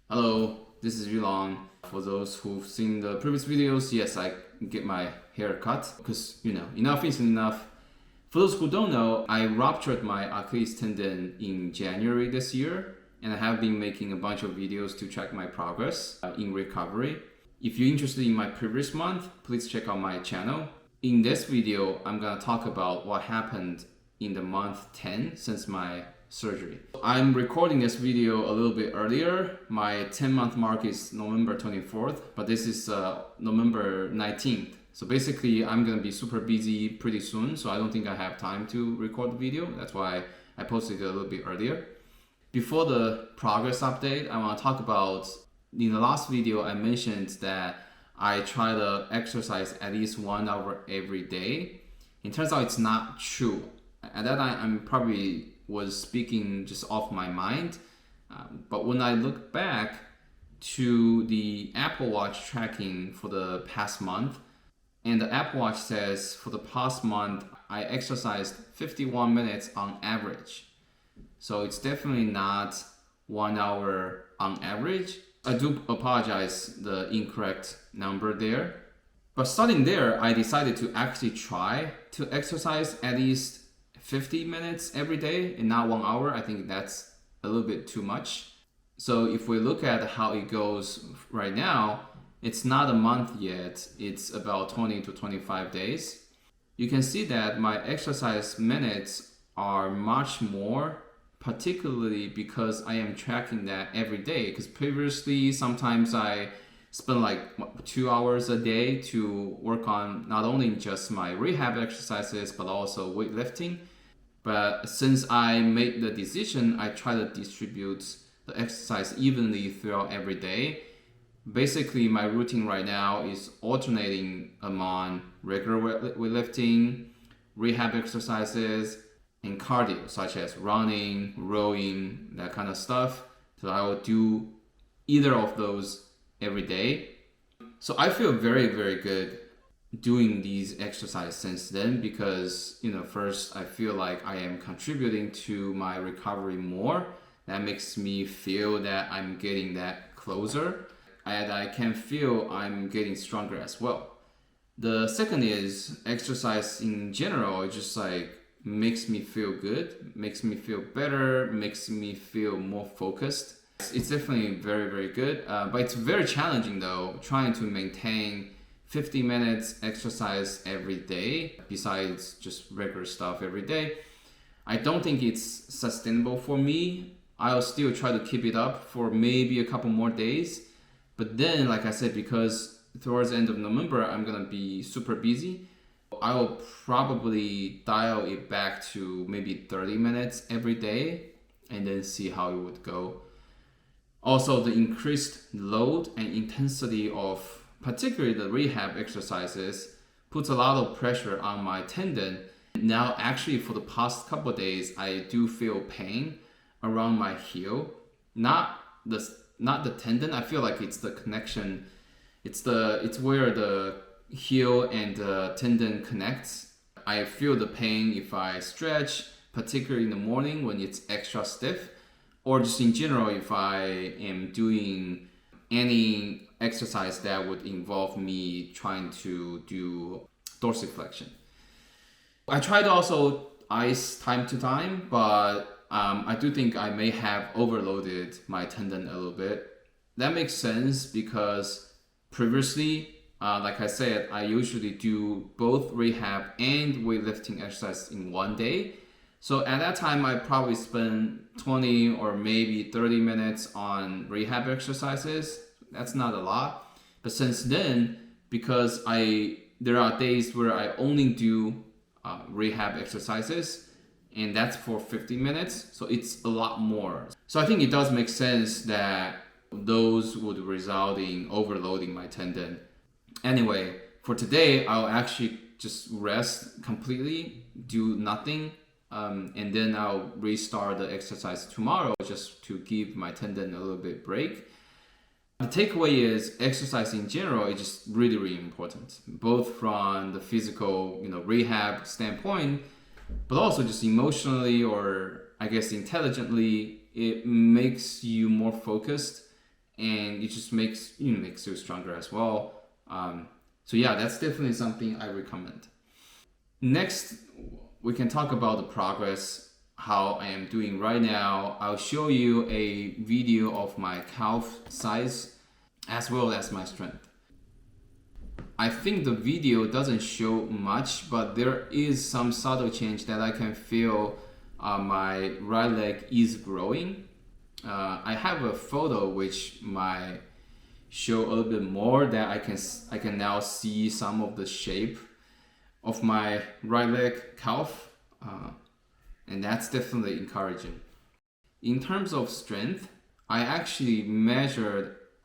Hello, this is Yulong. For those who've seen the previous videos, yes, I get my hair cut because, enough is enough. For those who don't know, I ruptured my Achilles tendon in January this year, and I have been making a bunch of videos to track my progress in recovery. If you're interested in my previous month, please check out my channel. In this video, I'm gonna talk about what happened in the month 10 since my surgery. I'm recording this video a little bit earlier. My 10-month mark is November 24th, but this is November 19th. So basically, I'm gonna be super busy pretty soon, so I don't think I have time to record the video. That's why I posted it a little bit earlier. Before the progress update, I wanna talk about, in the last video, I mentioned that I try to exercise at least 1 hour every day. It turns out it's not true. At that time, I'm probably was speaking just off my mind. But when I look back to the Apple Watch tracking for the past month, and the Apple Watch says for the past month, I exercised 51 minutes on average. So it's definitely not 1 hour on average. I do apologize the incorrect number there. But starting there, I decided to actually try to exercise at least 50 minutes every day and not 1 hour. I think that's a little bit too much. So if we look at how it goes right now, it's not a month yet. It's about 20 to 25 days. You can see that my exercise minutes are much more, particularly because I am tracking that every day. Because previously, sometimes I spend like 2 hours a day to work on not only just my rehab exercises, but also weightlifting. But since I made the decision, I try to distribute the exercise evenly throughout every day. Basically, my routine right now is alternating among regular weightlifting, rehab exercises, and cardio, such as running, rowing, that kind of stuff. So I will do either of those every day. So I feel very, very good doing these exercises since then because, first I feel like I am contributing to my recovery more. That makes me feel that I'm getting that closer, and I can feel I'm getting stronger as well. The second is exercise in general. It just makes me feel good, makes me feel better, makes me feel more focused. It's definitely very, very good, but it's very challenging though, trying to maintain 50 minutes exercise every day besides just regular stuff every day. I don't think it's sustainable for me. I'll still try to keep it up for maybe a couple more days. But then, like I said, because towards the end of November, I'm gonna be super busy, I will probably dial it back to maybe 30 minutes every day and then see how it would go. Also, the increased load and intensity of particularly the rehab exercises puts a lot of pressure on my tendon. Now, actually, for the past couple of days, I do feel pain around my heel. Not the tendon. I feel like it's the connection. It's where the heel and the tendon connects. I feel the pain if I stretch, particularly in the morning when it's extra stiff, or just in general if I am doing any exercise that would involve me trying to do dorsiflexion. I try to also ice time to time, but I do think I may have overloaded my tendon a little bit. That makes sense because previously, like I said, I usually do both rehab and weightlifting exercise in one day. So at that time, I probably spend 20 or maybe 30 minutes on rehab exercises. That's not a lot. But since then, because there are days where I only do rehab exercises, and that's for 50 minutes. So it's a lot more. So I think it does make sense that those would result in overloading my tendon. Anyway, for today, I'll actually just rest completely, do nothing, and then I'll restart the exercise tomorrow just to give my tendon a little bit break. The takeaway is exercise in general is just really, really important, both from the physical, rehab standpoint, but also just emotionally or I guess intelligently, it makes you more focused and it just makes you stronger as well. So yeah, that's definitely something I recommend. Next, we can talk about the progress, how I am doing right now. I'll show you a video of my calf size as well as my strength. I think the video doesn't show much, but there is some subtle change that I can feel. My right leg is growing. I have a photo which might show a little bit more, that I can now see some of the shape of my right leg calf, and that's definitely encouraging. In terms of strength, I actually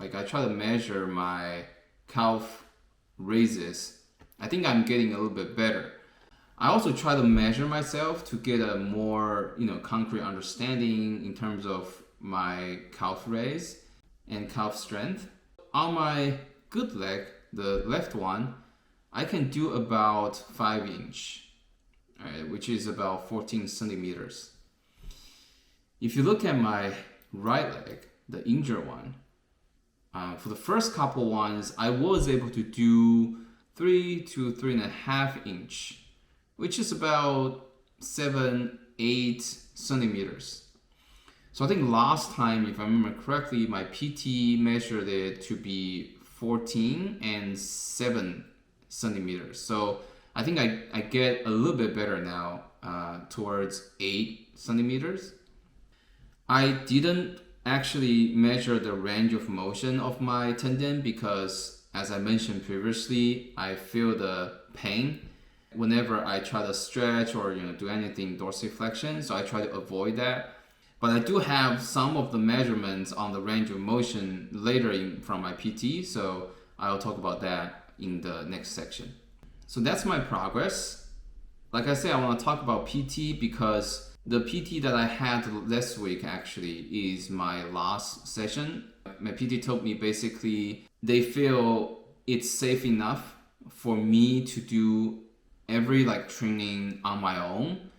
I try to measure my calf raises. I think I'm getting a little bit better. I also try to measure myself to get a more concrete understanding in terms of my calf raise and calf strength. On my good leg, the left one, I can do about 5 inch, which is about 14 centimeters. If you look at my right leg, the injured one, for the first couple ones, I was able to do 3 to 3.5 inch, which is about 7-8 centimeters. So I think last time, if I remember correctly, my PT measured it to be 14 and 7 centimeters. So I think I get a little bit better now, towards 8 centimeters. I didn't actually measure the range of motion of my tendon because, as I mentioned previously, I feel the pain whenever I try to stretch or do anything dorsiflexion, so I try to avoid that. But I do have some of the measurements on the range of motion later from my PT, so I'll talk about that in the next section. So that's my progress. Like I said, I want to talk about PT because the PT that I had last week actually is my last session. My PT told me basically they feel it's safe enough for me to do every training on my own.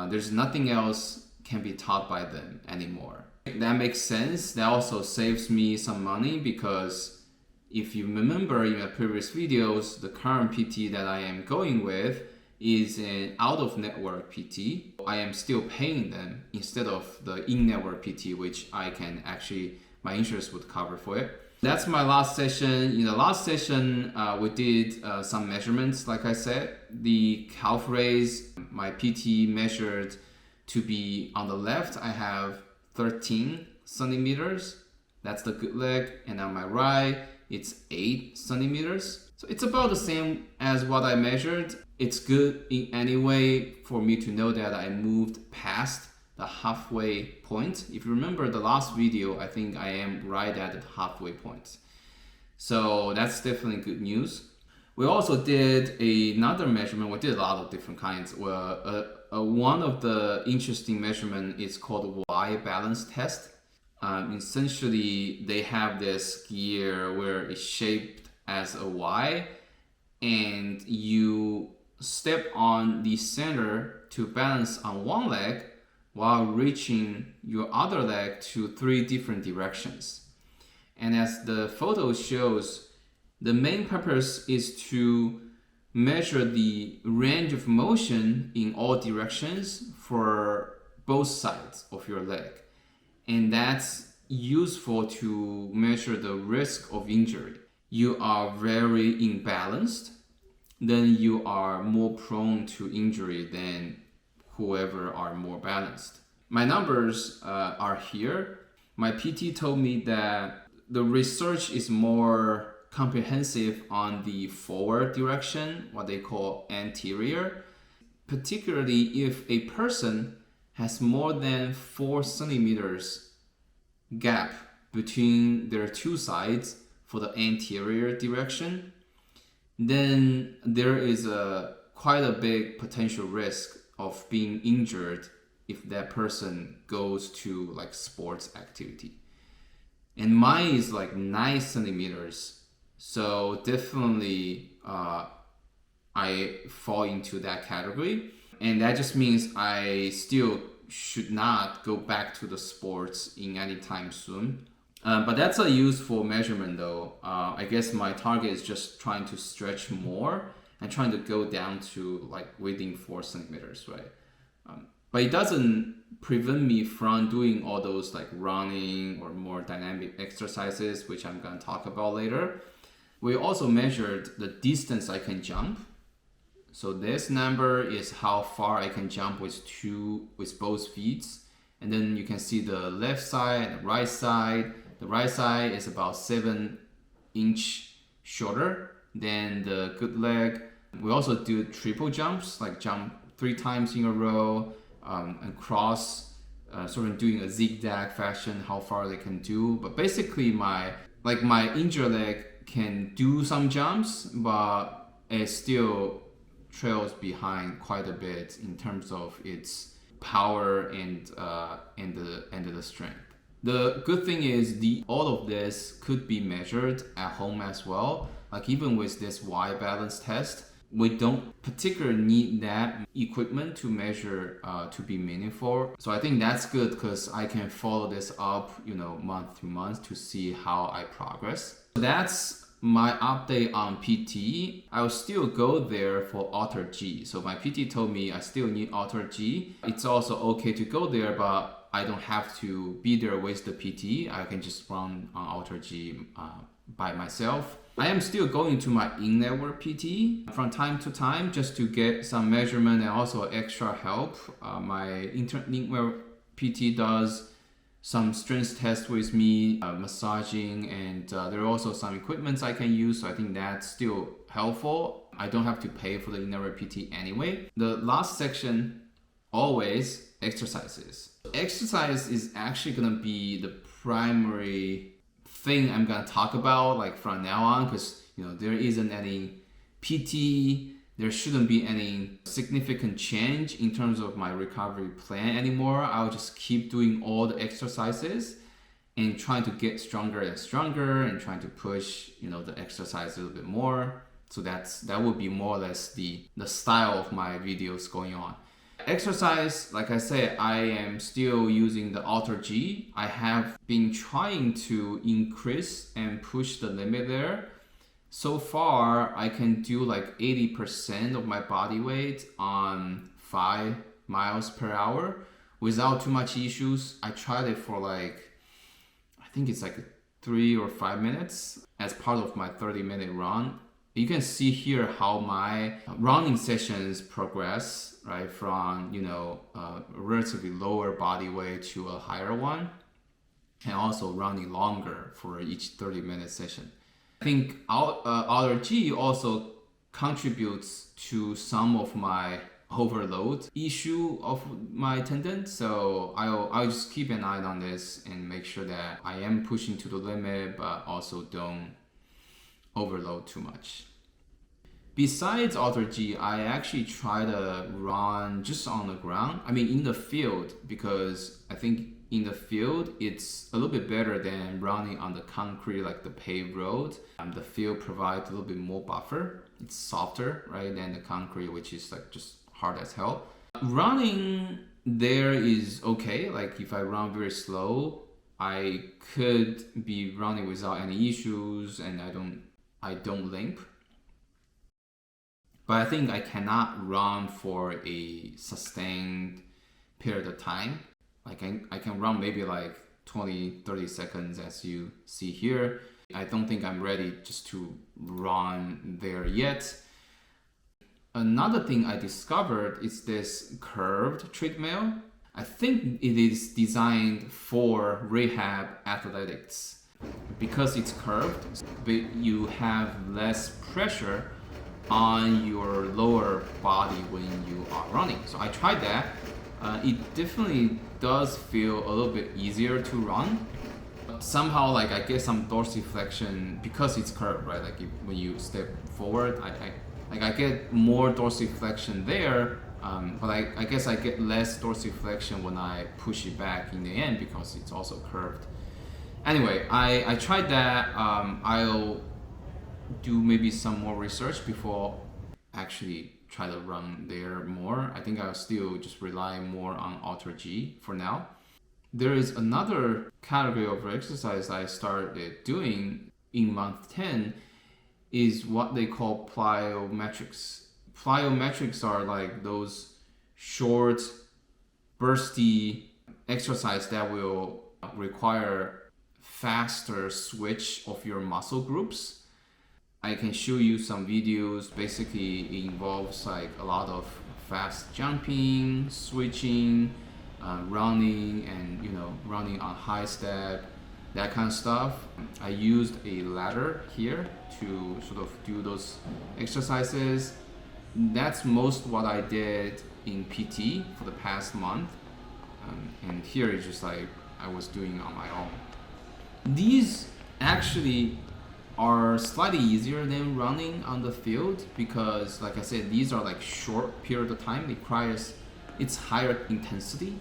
There's nothing else can be taught by them anymore. That makes sense. That also saves me some money because if you remember in my previous videos, the current PT that I am going with is an out-of-network PT. I am still paying them instead of the in-network PT, which I can actually, my insurance would cover for it. That's my last session. In the last session, we did some measurements. Like I said, the calf raise, my PT measured to be on the left, I have 13 centimeters. That's the good leg. And on my right, it's 8 centimeters. So it's about the same as what I measured. It's good in any way for me to know that I moved past the halfway point. If you remember the last video, I think I am right at the halfway point. So that's definitely good news. We also did another measurement. We did a lot of different kinds. One of the interesting measurement is called Y balance test. Essentially, they have this gear where it's shaped as a Y, and you step on the center to balance on one leg while reaching your other leg to 3 different directions. And as the photo shows, the main purpose is to measure the range of motion in all directions for both sides of your leg. And that's useful to measure the risk of injury. You are very imbalanced, then you are more prone to injury than whoever are more balanced. My numbers are here. My PT told me that the research is more comprehensive on the forward direction, what they call anterior, particularly if a person has more than 4 centimeters gap between their 2 sides for the anterior direction, then there is quite a big potential risk of being injured if that person goes to sports activity. And mine is 9 centimeters. So definitely I fall into that category. And that just means I still should not go back to the sports in any time soon. But that's a useful measurement though. I guess my target is just trying to stretch more and trying to go down to like within 4 centimeters, right? But it doesn't prevent me from doing all those like running or more dynamic exercises, which I'm gonna talk about later. We also measured the distance I can jump. So this number is how far I can jump with both feet. And then you can see the left side and the right side. The right side is about 7-inch shorter than the good leg. We also do triple jumps, like jump 3 times in a row, and cross, sort of doing a zigzag fashion, how far they can do. But basically my injured leg can do some jumps, but it still trails behind quite a bit in terms of its power and the strength. The good thing is all of this could be measured at home as well. Like even with this Y balance test, we don't particularly need that equipment to measure to be meaningful. So I think that's good because I can follow this up, month to month to see how I progress. That's my update on PT. I will still go there for AlterG. So my PT told me I still need AlterG. It's also okay to go there, but I don't have to be there with the PT. I can just run on AlterG by myself. I am still going to my in-network PT from time to time just to get some measurement and also extra help. My in-network PT does some strength tests with me, massaging, and there are also some equipments I can use, so I think that's still helpful. I don't have to pay for the in-network PT anyway. The last section, always exercises. Exercise is actually gonna be the primary thing I'm gonna talk about like from now on, because there isn't any PT, there shouldn't be any significant change in terms of my recovery plan anymore. I'll just keep doing all the exercises and trying to get stronger and stronger and trying to push the exercise a little bit more. So that would be more or less the style of my videos going on. Exercise, like I said, I am still using the AlterG. I have been trying to increase and push the limit there. So far, I can do like 80% of my body weight on 5 miles per hour without too much issues. I tried it for I think it's like 3 or 5 minutes as part of my 30-minute run. You can see here how my running sessions progress, right? From, a relatively lower body weight to a higher one, and also running longer for each 30-minute session. I think AlterG also contributes to some of my overload issue of my tendon. So I'll just keep an eye on this and make sure that I am pushing to the limit, but also don't overload too much. Besides AlterG, I actually try to run just on the ground. I mean, in the field, because I think in the field, it's a little bit better than running on the concrete, like the paved road. The field provides a little bit more buffer. It's softer, right, than the concrete, which is like just hard as hell. Running there is okay. Like if I run very slow, I could be running without any issues, and I don't limp. But I think I cannot run for a sustained period of time. Like I can run maybe like 20-30 seconds as you see here. I don't think I'm ready just to run there yet. Another thing I discovered is this curved treadmill. I think it is designed for rehab athletics. Because it's curved, but you have less pressure on your lower body when you are running. So I tried that. It definitely does feel a little bit easier to run. Somehow, I get some dorsiflexion because it's curved, right? When you step forward, I get more dorsiflexion there, but I guess I get less dorsiflexion when I push it back in the end because it's also curved. Anyway, I tried that. I'll do maybe some more research before actually try to run there more. I think I'll still just rely more on AlterG for now. There is another category of exercise I started doing in month 10 is what they call plyometrics. Plyometrics are like those short, bursty exercise that will require faster switch of your muscle groups. I can show you some videos. Basically, it involves like a lot of fast jumping, switching, running, and running on high step, that kind of stuff. I used a ladder here to sort of do those exercises. That's most what I did in PT for the past month, and here it's just like I was doing on my own. These actually are slightly easier than running on the field because, like I said, these are like short period of time. It requires it's higher intensity,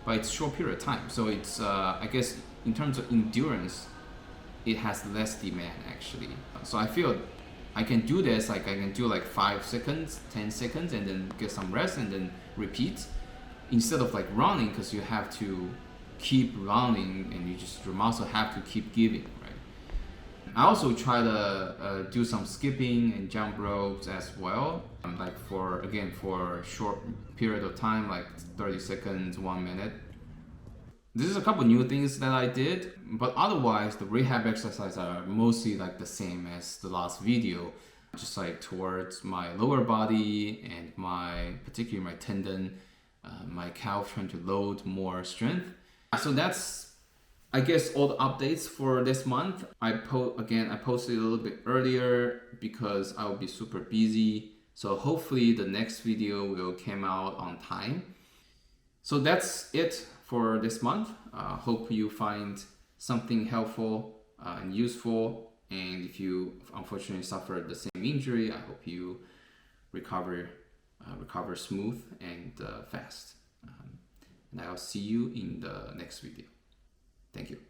but it's short period of time. So it's I guess in terms of endurance, it has less demand actually. So I feel I can do this, like I can do like 5 seconds, 10 seconds, and then get some rest and then repeat, instead of like running, because you have to keep running and your muscle have to keep giving, right? I also try to do some skipping and jump ropes as well, like for a short period of time, like 30 seconds, 1 minute. This is a couple new things that I did, but otherwise the rehab exercises are mostly like the same as the last video, just like towards my lower body and particularly my tendon, my calf, trying to load more strength. So that's, I guess, all the updates for this month. I posted a little bit earlier because I will be super busy. So hopefully the next video will come out on time. So that's it for this month. Hope you find something helpful and useful. And if you unfortunately suffered the same injury, I hope you recover smooth and fast. And I'll see you in the next video. Thank you.